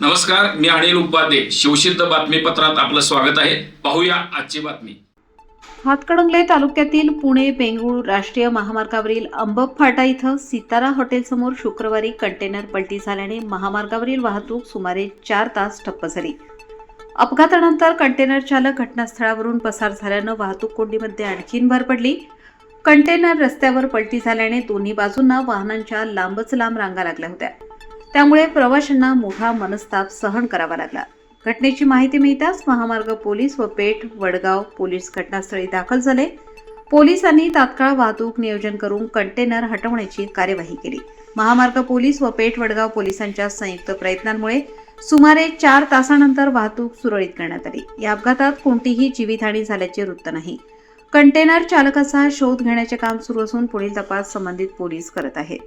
नमस्कार, मी अनिल उपाध्ये. शिवसिद्ध बातमीपत्रात आपलं स्वागत आहे. पाहूया आजची बातमी. हातकणंगले तालुक्यातील पुणे बेंगळूर राष्ट्रीय महामार्गावरील अंबप फाटा इथं सितारा हॉटेलसमोर शुक्रवारी कंटेनर पलटी झाल्याने महामार्गावरील वाहतूक सुमारे 4 तास ठप्प झाली. अपघातानंतर कंटेनर चालक घटनास्थळावरून पसार झाल्यानं वाहतूक कोंडीमध्ये आणखीन भर पडली. कंटेनर रस्त्यावर पलटी झाल्याने दोन्ही बाजूंना वाहनांच्या लांबच लांब रांगा लागल्या होत्या. त्यामुळे प्रवाशांना मोठा मनस्ताप सहन करावा लागला. घटनेची माहिती मिळताच महामार्ग पोलीस व पेठ वडगाव पोलीस घटनास्थळी दाखल झाले. पोलिसांनी तात्काळ वाहतूक नियोजन करून कंटेनर हटवण्याची कार्यवाही केली. महामार्ग पोलीस व पेठ वडगाव पोलिसांच्या संयुक्त प्रयत्नांमुळे सुमारे 4 तासानंतर वाहतूक सुरळीत करण्यात आली. या अपघातात कोणतीही जीवितहानी झाल्याचे वृत्त नाही. कंटेनर चालकाचा शोध घेण्याचे काम सुरू असून पुढील तपास संबंधित पोलीस करत आहेत.